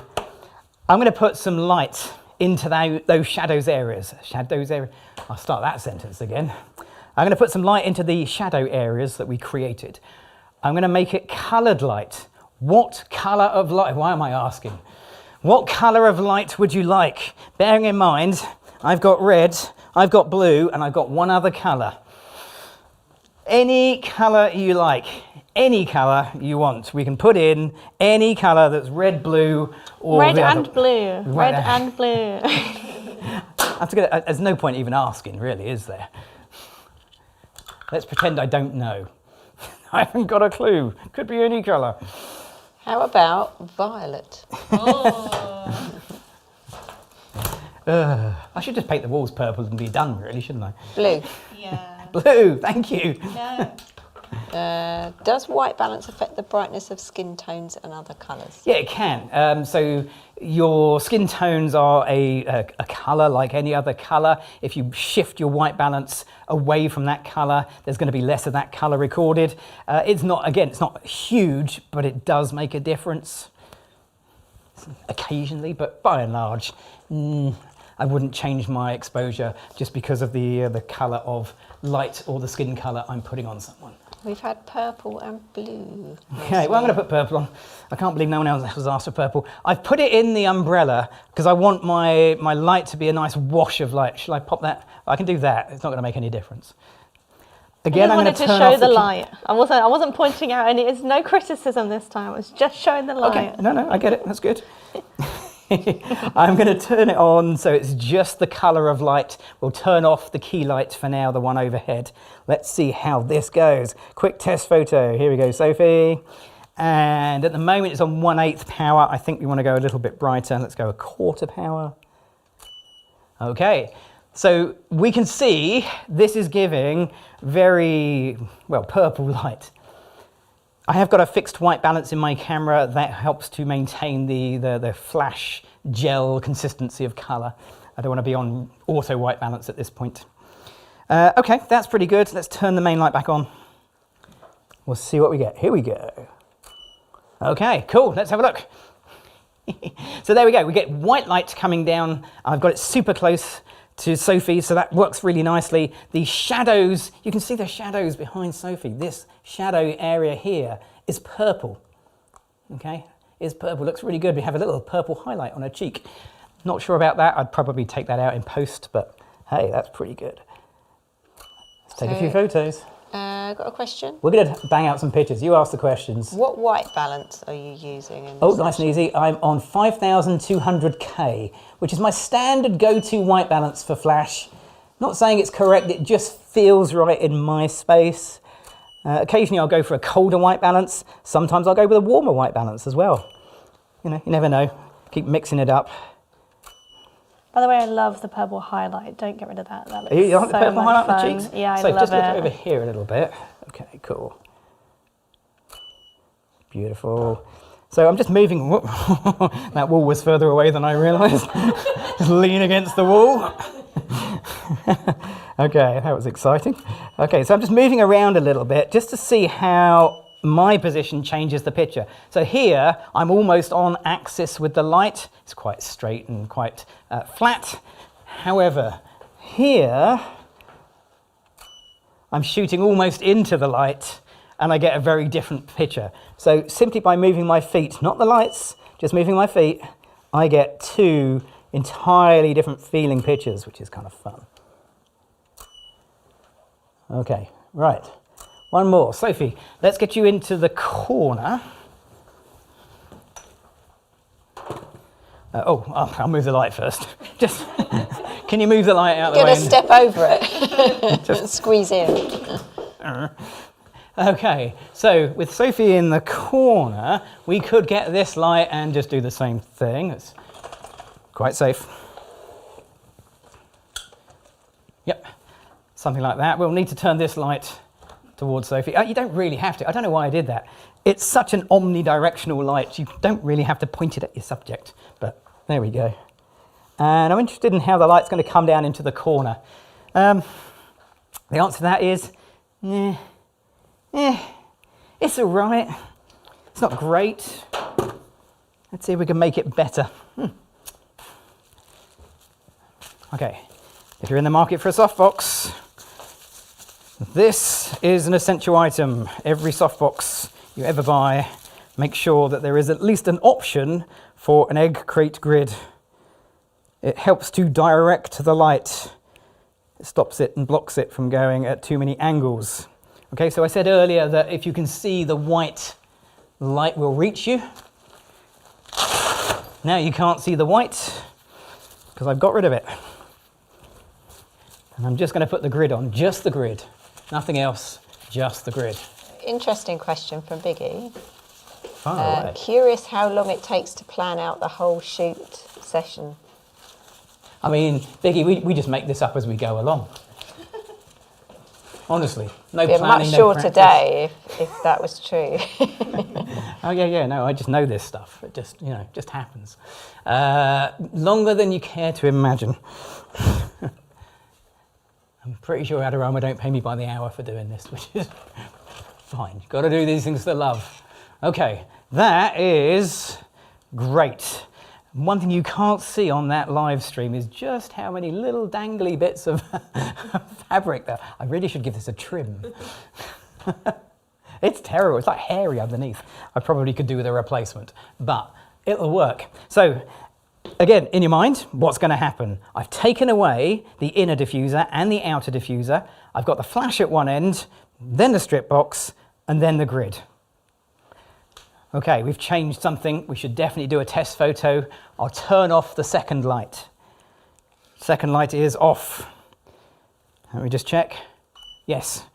I'm going to put some light into those shadows areas. Shadows area. I'll start that sentence again. I'm going to put some light into the shadow areas that we created. I'm going to make it coloured light. What colour of light? Why am I asking? What colour of light would you like? Bearing in mind, I've got red, I've got blue, and I've got one other colour. Any colour you like, any colour you want. We can put in any colour that's red, blue, or red the and other. blue. Red and blue. There's no point even asking, really, is there? Let's pretend I don't know. I haven't got a clue. Could be any colour. How about violet? Oh. I should just paint the walls purple and be done, really, shouldn't I? Blue. Yeah. Blue, thank you. Yeah. Does white balance affect the brightness of skin tones and other colours? Yeah, it can. So your skin tones are a colour like any other colour. If you shift your white balance away from that colour, there's going to be less of that colour recorded. It's not huge, but it does make a difference occasionally. But by and large, I wouldn't change my exposure just because of the colour of light or the skin colour I'm putting on someone. We've had purple and blue. Okay, well, I'm going to put purple on. I can't believe no one else has asked for purple. I've put it in the umbrella because I want my light to be a nice wash of light. Shall I pop that? I can do that. It's not going to make any difference. Again, I I'm going wanted to to turn show off the light. I wasn't pointing out any. It's no criticism this time. I was just showing the light. Okay, no, I get it. That's good. I'm going to turn it on so it's just the colour of light. We'll turn off the key light for now, the one overhead. Let's see how this goes. Quick test photo. Here we go, Sophie. And at the moment it's on 1/8 power. I think we want to go a little bit brighter. Let's go 1/4 power. Okay, so we can see this is giving very, well, purple light. I have got a fixed white balance in my camera that helps to maintain the flash gel consistency of colour. I don't want to be on auto white balance at this point. Okay, that's pretty good. Let's turn the main light back on. We'll see what we get. Here we go. Okay, cool. Let's have a look. So there we go. We get white light coming down. I've got it super close to Sophie, so that works really nicely. The shadows, you can see the shadows behind Sophie. This shadow area here is purple. Okay, is purple. Looks really good. We have a little purple highlight on her cheek. Not sure about that. I'd probably take that out in post, but hey, that's pretty good. Let's take a few photos. Got a question? We're going to bang out some pictures. You ask the questions. What white balance are you using? In this Oh, nice session? and easy. I'm on 5200K, which is my standard go-to white balance for Flash. Not saying it's correct, it just feels right in my space. Occasionally I'll go for a colder white balance. Sometimes I'll go with a warmer white balance as well. You know, you never know. Keep mixing it up. By the way, I love the purple highlight. Don't get rid of that. That looks You like the so purple much highlight on fun. the cheeks? Yeah, I So love just look it. over here a little bit. Okay, cool. Beautiful. So I'm just moving. That wall was further away than I realised. Just lean against the wall. Okay, that was exciting. Okay, so I'm just moving around a little bit just to see how my position changes the picture. So here, I'm almost on axis with the light. It's quite straight and quite flat. However, here, I'm shooting almost into the light and I get a very different picture. So simply by moving my feet, not the lights, just moving my feet, I get two entirely different feeling pictures, which is kind of fun. Okay, right. One more. Sophie, let's get you into the corner. I'll move the light first. Just, can you move the light out of the way? You're going to step over it. Just squeeze in. Okay, so with Sophie in the corner, we could get this light and just do the same thing. It's quite safe. Yep, something like that. We'll need to turn this light towards Sophie. You don't really have to. I don't know why I did that. It's such an omnidirectional light. You don't really have to point it at your subject, but there we go. And I'm interested in how the light's going to come down into the corner. The answer to that is, it's all right. It's not great. Let's see if we can make it better. Okay, if you're in the market for a softbox, this is an essential item. Every softbox you ever buy, make sure that there is at least an option for an egg crate grid. It helps to direct the light. It stops it and blocks it from going at too many angles. Okay, so I said earlier that if you can see the white, light will reach you. Now you can't see the white because I've got rid of it. And I'm just going to put the grid on, just the grid. Nothing else, just the grid. Interesting question from Biggie. Far away. Curious how long it takes to plan out the whole shoot session. I mean, Biggie, we just make this up as we go along. Honestly, no Be a planning, much no shorter practice. day if that was true. Oh yeah, no, I just know this stuff. It just, just happens. Longer than you care to imagine. I'm pretty sure Adorama don't pay me by the hour for doing this, which is fine. Got to do these things for love. Okay, that is great. One thing you can't see on that live stream is just how many little dangly bits of fabric there. I really should give this a trim. It's terrible. It's like hairy underneath. I probably could do with a replacement, but it'll work. So again, in your mind, what's going to happen? I've taken away the inner diffuser and the outer diffuser. I've got the flash at one end, then the strip box, and then the grid. Okay, we've changed something. We should definitely do a test photo. I'll turn off the second light. Second light is off. Let me just check. Yes,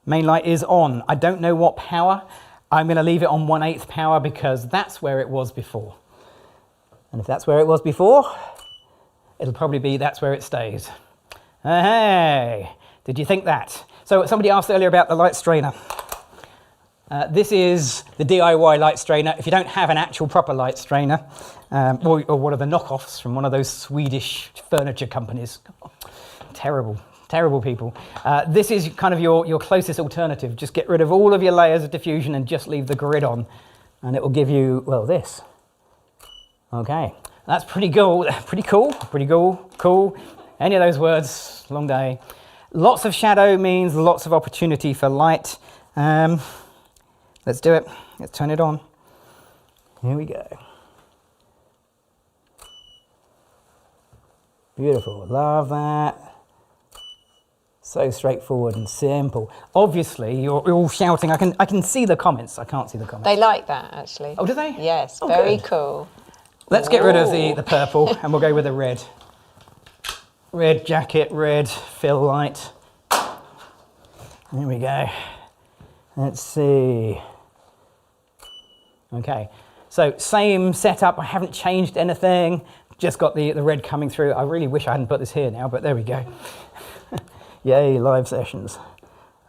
main light is on. I don't know what power. I'm going to leave it on 1/8 power because that's where it was before. And if that's where it was before, it'll probably be that's where it stays. Hey, did you think that? So somebody asked earlier about the light strainer. This is the DIY light strainer. If you don't have an actual proper light strainer, or one of the knockoffs from one of those Swedish furniture companies, terrible, terrible people. This is kind of your closest alternative. Just get rid of all of your layers of diffusion and just leave the grid on, and it will give you, well, this. Okay, that's pretty cool, cool. Any of those words, long day. Lots of shadow means lots of opportunity for light. Let's do it. Let's turn it on. Here we go. Beautiful, love that. So straightforward and simple. Obviously, you're all shouting. I can see the comments. I can't see the comments. They like that, actually. Oh, do they? Yes, Oh, very good. cool. Let's get rid of Ooh. the purple and we'll go with the red. Red jacket, red fill light. There we go. Let's see. Okay, so same setup. I haven't changed anything. Just got the red coming through. I really wish I hadn't put this here now, but there we go. Yay, live sessions.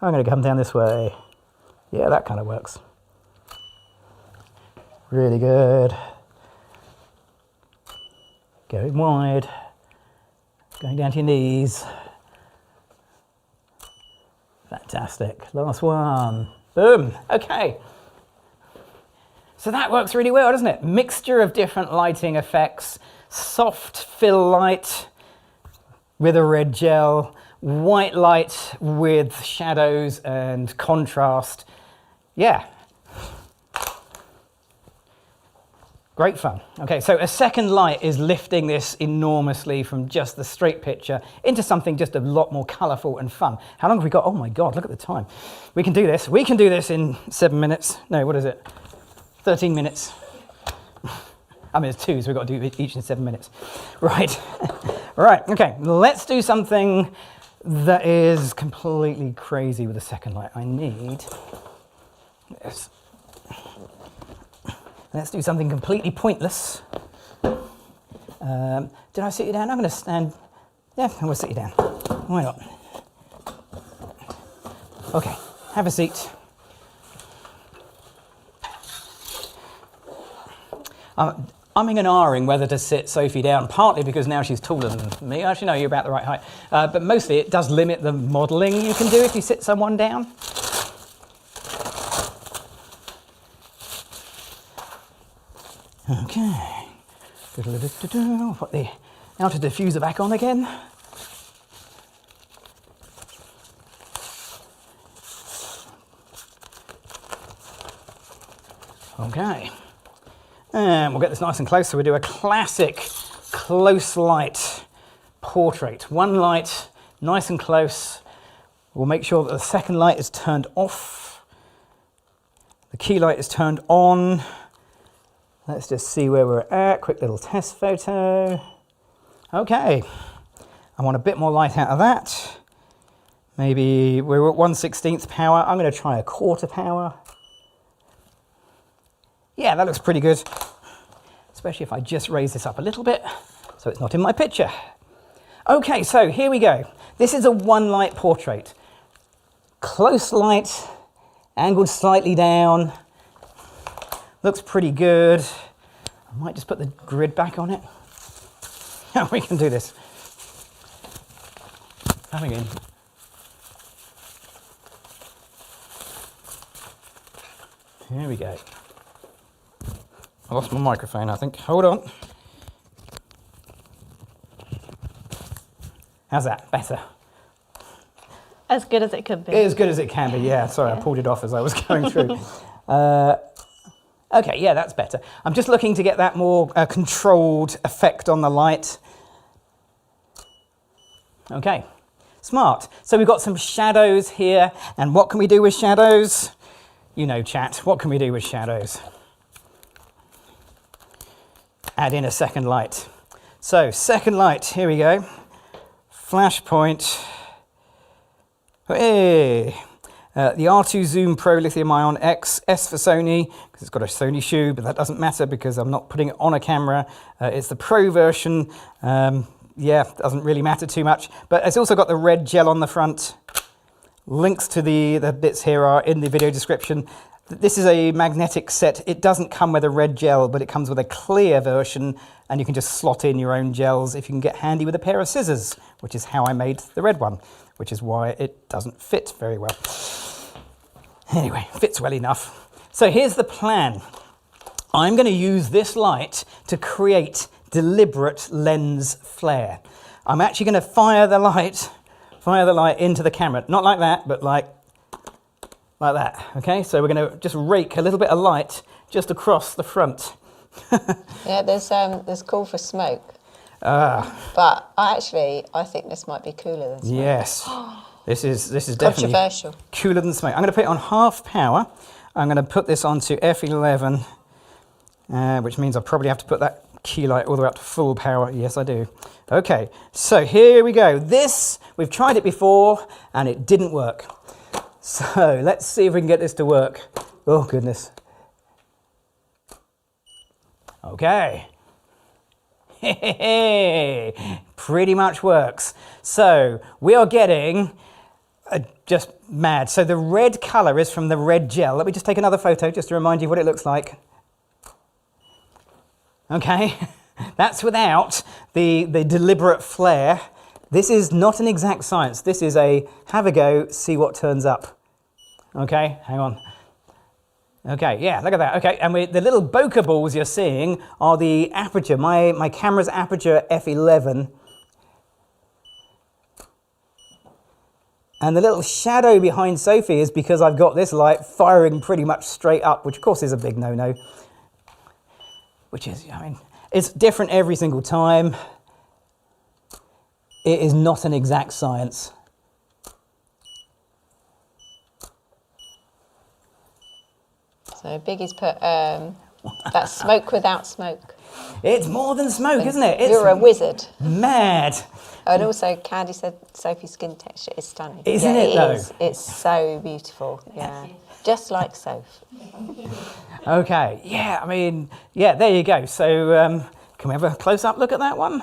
I'm going to come down this way. Yeah, that kind of works. Really good. Going wide. Going down to your knees. Fantastic. Last one. Boom. Okay. So that works really well, doesn't it? Mixture of different lighting effects. Soft fill light with a red gel. White light with shadows and contrast. Yeah. Great fun. Okay, so a second light is lifting this enormously from just the straight picture into something just a lot more colourful and fun. How long have we got? Oh my God, look at the time. We can do this. We can do this in 7 minutes. No, what is it? 13 minutes. I mean, it's 2, so we've got to do each in 7 minutes. Right. Right, okay, let's do something that is completely crazy with the second light. I need this. Let's do something completely pointless. Did I sit you down? I'm going to stand. Yeah, I'm going to sit you down. Why not? Okay, have a seat. I'm umming and ahhing whether to sit Sophie down, partly because now she's taller than me. Actually, no, you're about the right height. But mostly it does limit the modelling you can do if you sit someone down. Okay. Put the outer diffuser back on again. Okay. And we'll get this nice and close, so we'll do a classic close light portrait. One light, nice and close. We'll make sure that the second light is turned off. The key light is turned on. Let's just see where we're at. Quick little test photo. Okay. I want a bit more light out of that. Maybe we're at 1/16 power. I'm going to try 1/4 power. Yeah, that looks pretty good. Especially if I just raise this up a little bit so it's not in my picture. Okay, so here we go. This is a one light portrait. Close light, angled slightly down. Looks pretty good. I might just put the grid back on it. We can do this. Coming in. Here we go. I lost my microphone, I think. Hold on. How's that? Better? As good as it could be. As good as it can be, yeah. Sorry, I pulled it off as I was going through. Okay, yeah, that's better. I'm just looking to get that more controlled effect on the light. Okay, smart. So we've got some shadows here. And what can we do with shadows? You know, chat, what can we do with shadows? Add in a second light. So, second light, here we go. Flash point. Hey! The R2 Zoom Pro Lithium Ion X S for Sony, because it's got a Sony shoe, but that doesn't matter because I'm not putting it on a camera. It's the Pro version. Yeah, doesn't really matter too much. But it's also got the red gel on the front. Links to the bits here are in the video description. This is a magnetic set. It doesn't come with a red gel, but it comes with a clear version, and you can just slot in your own gels if you can get handy with a pair of scissors, which is how I made the red one, which is why it doesn't fit very well. Anyway, fits well enough. So here's the plan. I'm going to use this light to create deliberate lens flare. I'm actually going to fire the light into the camera. Not like that, but like that. Okay, so we're going to just rake a little bit of light just across the front. Yeah, there's call for smoke. But I think this might be cooler than smoke. Yes. This is definitely Controversial. cooler than smoke. I'm going to put it on half power. I'm going to put this onto F11, which means I probably have to put that key light all the way up to full power. Yes, I do. Okay, so here we go. This, we've tried it before and it didn't work. So let's see if we can get this to work. Oh, goodness. Okay. Pretty much works. So we are getting just mad. So the red colour is from the red gel. Let me just take another photo just to remind you what it looks like. Okay, that's without the deliberate flare. This is not an exact science. This is a have a go, see what turns up. Okay, hang on. Okay, yeah, look at that. Okay, and the little bokeh balls you're seeing are the aperture. My camera's aperture f11. And the little shadow behind Sophie is because I've got this light firing pretty much straight up, which of course is a big no-no. Which is, I mean, it's different every single time. It is not an exact science. So Biggie's put that's smoke without smoke. It's more than smoke, isn't it? It's You're a wizard. mad. And also, Candy said Sophie's skin texture is stunning. Isn't yeah, it, though? Is. It's so beautiful. Yeah, just like Soph. Okay, yeah, I mean, yeah, there you go. So can we have a close-up look at that one?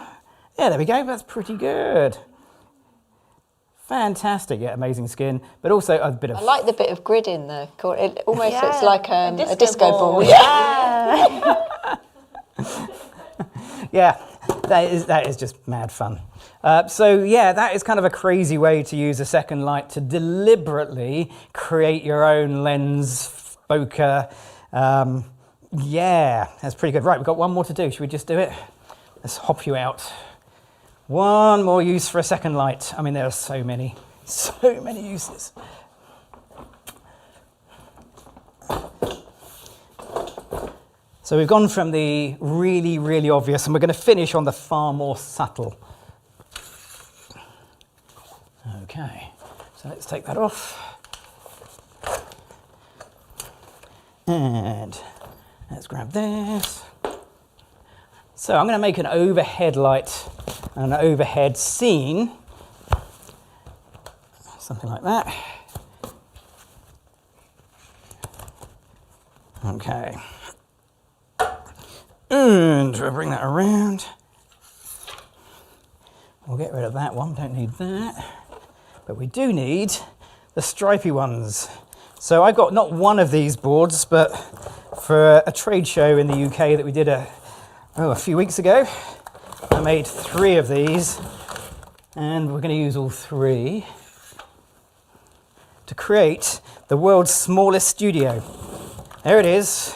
Yeah, there we go. That's pretty good. Fantastic, yeah, amazing skin, but also a bit of... I like the bit of grid in the corner. It almost Yeah, looks like a disco ball. Yeah. Yeah, that is just mad fun. So yeah, that is kind of a crazy way to use a second light to deliberately create your own lens bokeh. Yeah, that's pretty good. Right, we've got one more to do. Should we just do it? Let's hop you out. One more use for a second light. I mean, there are so many uses. So we've gone from the really, really obvious, and we're going to finish on the far more subtle. Okay, so let's take that off. And let's grab this. So I'm going to make an overhead light, an overhead scene. Something like that. Okay. And we'll bring that around. We'll get rid of that one, don't need that. But we do need the stripy ones. So I've got not one of these boards, but for a trade show in the UK that we did a few weeks ago, I made 3 of these, and we're going to use all 3 to create the world's smallest studio. There it is.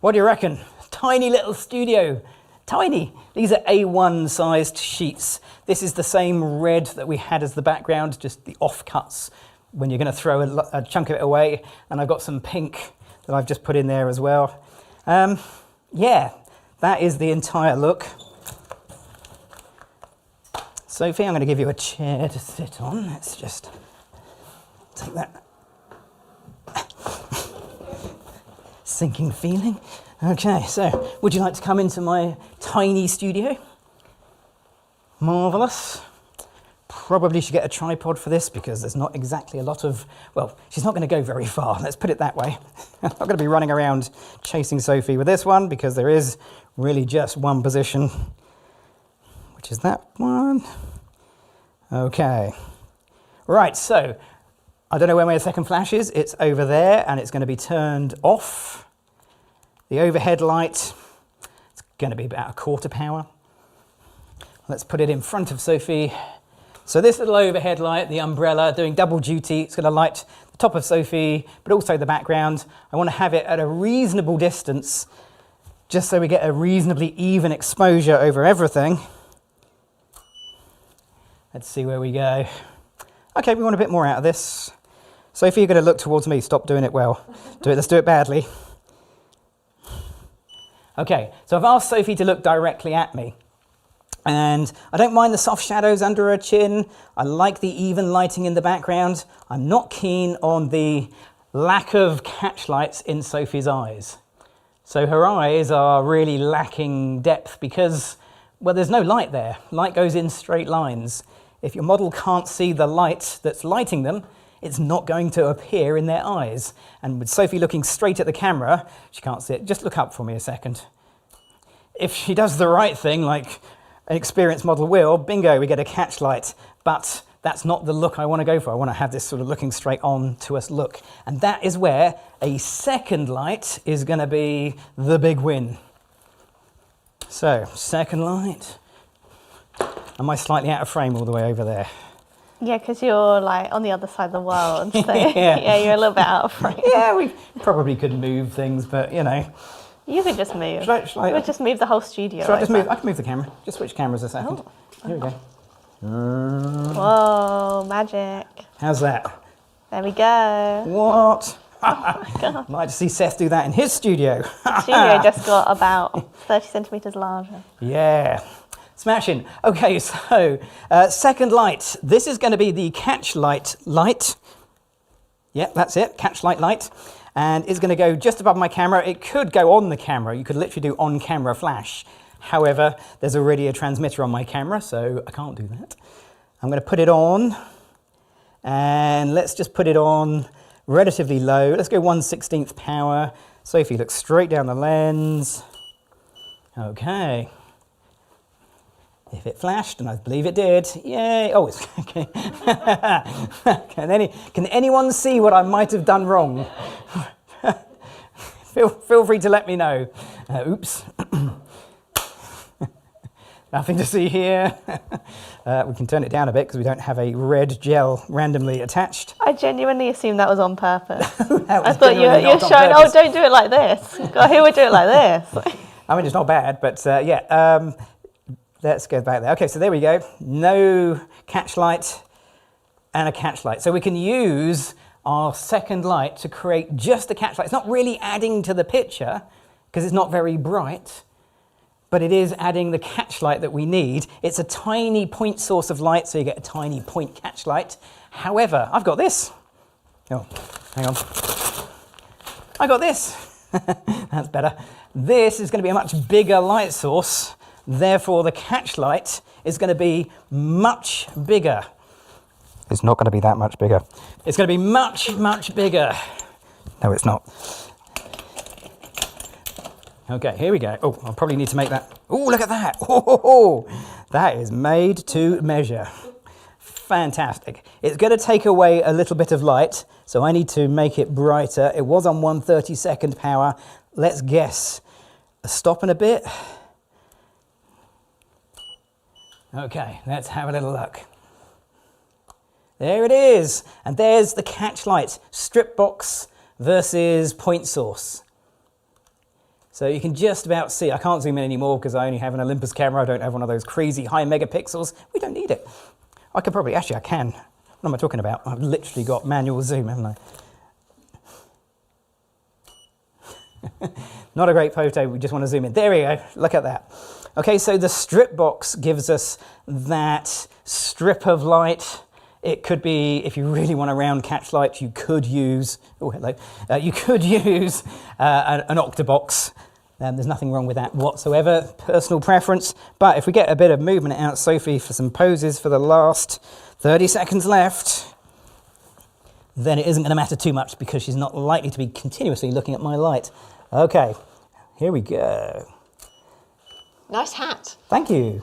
What do you reckon? Tiny little studio. Tiny. These are A1 sized sheets. This is the same red that we had as the background, just the offcuts when you're going to throw a chunk of it away. And I've got some pink that I've just put in there as well. Yeah, that is the entire look. Sophie, I'm going to give you a chair to sit on. Let's just take that sinking feeling. Okay, so would you like to come into my tiny studio? Marvellous. Probably should get a tripod for this because there's not exactly a lot of, well, she's not going to go very far, let's put it that way. I'm not going to be running around chasing Sophie with this one because there is really just one position, which is that one. Okay. Right, so I don't know where my second flash is. It's over there and it's going to be turned off. The overhead light, it's going to be about 1/4 power. Let's put it in front of Sophie. So this little overhead light, the umbrella, doing double duty. It's going to light the top of Sophie, but also the background. I want to have it at a reasonable distance, just so we get a reasonably even exposure over everything. Let's see where we go. Okay, we want a bit more out of this. Sophie, you're going to look towards me. Stop doing it well. Let's do it badly. Okay, so I've asked Sophie to look directly at me. And I don't mind the soft shadows under her chin. I like the even lighting in the background. I'm not keen on the lack of catch lights in Sophie's eyes. So her eyes are really lacking depth because, well, there's no light there. Light goes in straight lines. If your model can't see the light that's lighting them, it's not going to appear in their eyes. And with Sophie looking straight at the camera, she can't see it. Just look up for me a second. If she does the right thing, like an experienced model will, bingo, we get a catch light. But that's not the look I want to go for. I want to have this sort of looking straight on to us look. And that is where a second light is going to be the big win. So, second light. Am I slightly out of frame all the way over there? Yeah, because you're like on the other side of the world. So yeah, you're a little bit out of frame. Yeah, we probably could move things, but you know. You could just move. We'll just move the whole studio. I can move the camera. Just switch cameras a second. Oh. Here we go. Whoa, magic. How's that? There we go. What? Oh my God. I'd like to see Seth do that in his studio. The studio just got about 30 centimetres larger. Yeah. Smashing. Okay, so second light. This is going to be the catch light. Yeah, that's it. Catch light. And it's going to go just above my camera. It could go on the camera. You could literally do on-camera flash. However, there's already a transmitter on my camera, so I can't do that. I'm going to put it on. And let's just put it on relatively low. Let's go 1/16 power. Sophie, look straight down the lens. Okay. If it flashed, and I believe it did, yay! Oh, it's okay. Can anyone see what I might have done wrong? Feel free to let me know. Oops. Nothing to see here. We can turn it down a bit because we don't have a red gel randomly attached. I genuinely assumed that was on purpose. I thought you were showing, oh, don't do it like this. God, who would do it like this? I mean, it's not bad, but yeah. Let's go back there. Okay, so there we go. No catch light and a catch light. So we can use our second light to create just a catch light. It's not really adding to the picture because it's not very bright, but it is adding the catch light that we need. It's a tiny point source of light, so you get a tiny point catch light. However, I've got this. Oh, hang on. I got this. That's better. This is going to be a much bigger light source. Therefore, the catch light is going to be much bigger. It's not going to be that much bigger. It's going to be much, much bigger. No, it's not. Okay, here we go. Oh, I'll probably need to make that. Oh, look at that. Oh, that is made to measure. Fantastic. It's going to take away a little bit of light, so I need to make it brighter. It was on 1/32 power. Let's guess. A stop and a bit. Okay, let's have a little look. There it is. And there's the catch light, strip box versus point source. So you can just about see, I can't zoom in anymore because I only have an Olympus camera. I don't have one of those crazy high megapixels. We don't need it. I could probably, actually I can. What am I talking about? I've literally got manual zoom, haven't I? Not a great photo, we just want to zoom in. There we go, look at that. Okay, so the strip box gives us that strip of light. It could be, if you really want a round catch light, you could use, oh hello, you could use an octabox. There's nothing wrong with that whatsoever, personal preference. But if we get a bit of movement out, Sophie, for some poses for the last 30 seconds left, then it isn't going to matter too much because she's not likely to be continuously looking at my light. Okay, here we go. Nice hat. Thank you.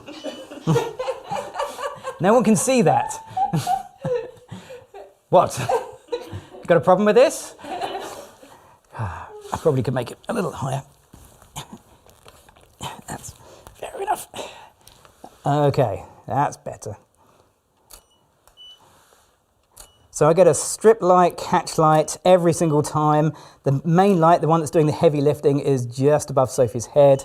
No one can see that. What? You got a problem with this? I probably could make it a little higher. That's fair enough. Okay, that's better. So I get a strip light, catch light every single time. The main light, the one that's doing the heavy lifting, is just above Sophie's head.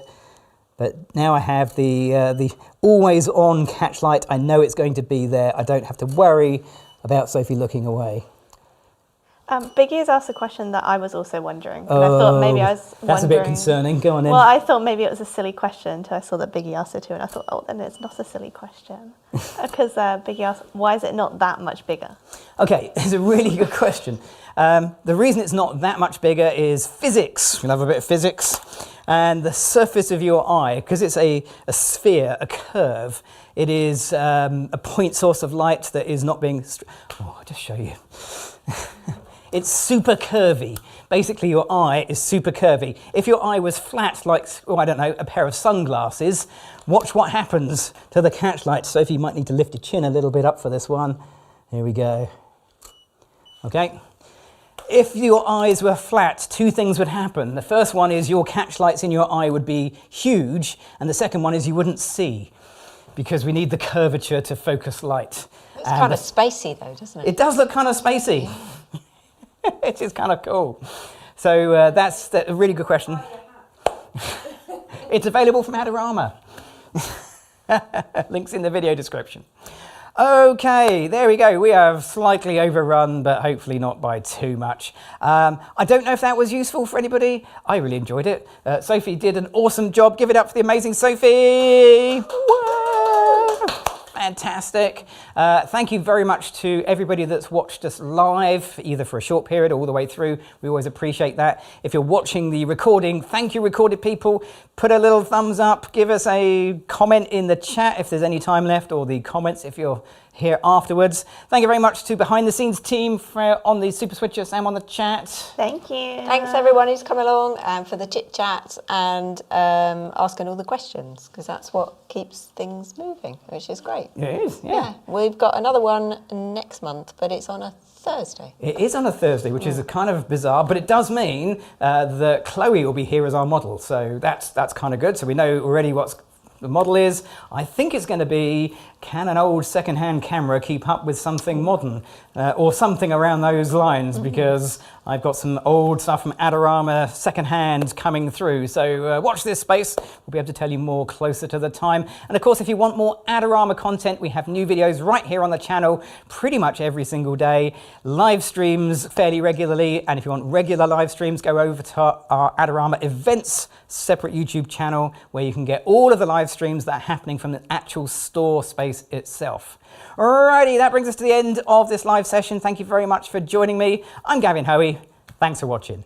But now I have the always on catch light. I know it's going to be there. I don't have to worry about Sophie looking away. Biggie has asked a question that I was also wondering. And I thought maybe I was wondering. That's a bit concerning. Go on then. Well, I thought maybe it was a silly question until I saw that Biggie asked it too. And I thought, oh, then it's not a silly question. Because Biggie asked, why is it not that much bigger? Okay, it's a really good question. The reason it's not that much bigger is physics. We'll have a bit of physics. And the surface of your eye, because it's a sphere, a curve, it is a point source of light that is not being... I'll just show you. It's super curvy. Basically, your eye is super curvy. If your eye was flat, like, oh, I don't know, a pair of sunglasses, watch what happens to the catchlight. Sophie, you might need to lift your chin a little bit up for this one. Here we go. Okay. If your eyes were flat, two things would happen. The first one is your catchlights in your eye would be huge, and the second one is you wouldn't see, because we need the curvature to focus light. It's kind of spacey though, doesn't it? It does look kind of spacey. It is kind of cool. So that's a really good question. It's available from Adorama. Links in the video description. Okay, there we go. We have slightly overrun, but hopefully not by too much. I don't know if that was useful for anybody. I really enjoyed it. Sophie did an awesome job. Give it up for the amazing Sophie. Whoa! Fantastic. Thank you very much to everybody that's watched us live, either for a short period or all the way through. We always appreciate that. If you're watching the recording, thank you, recorded people. Put a little thumbs up. Give us a comment in the chat if there's any time left, or the comments if you're here afterwards. Thank you very much to behind the scenes team, Freya on the Super Switcher, Sam on the chat. Thank you. Thanks everyone who's come along for the chit chat and asking all the questions, because that's what keeps things moving, which is great. It is, yeah. We've got another one next month, but it's on a Thursday. It is on a Thursday, which is kind of bizarre, but it does mean that Chloe will be here as our model. So that's kind of good. So we know already what the model is. I think it's going to be, can an old second-hand camera keep up with something modern, or something around those lines, because I've got some old stuff from Adorama second-hand coming through. So watch this space. We'll be able to tell you more closer to the time. And of course, if you want more Adorama content, we have new videos right here on the channel pretty much every single day. Live streams fairly regularly. And if you want regular live streams, go over to our Adorama events separate YouTube channel, where you can get all of the live streams that are happening from the actual store space itself. Alrighty, that brings us to the end of this live session. Thank you very much for joining me. I'm Gavin Hoey. Thanks for watching.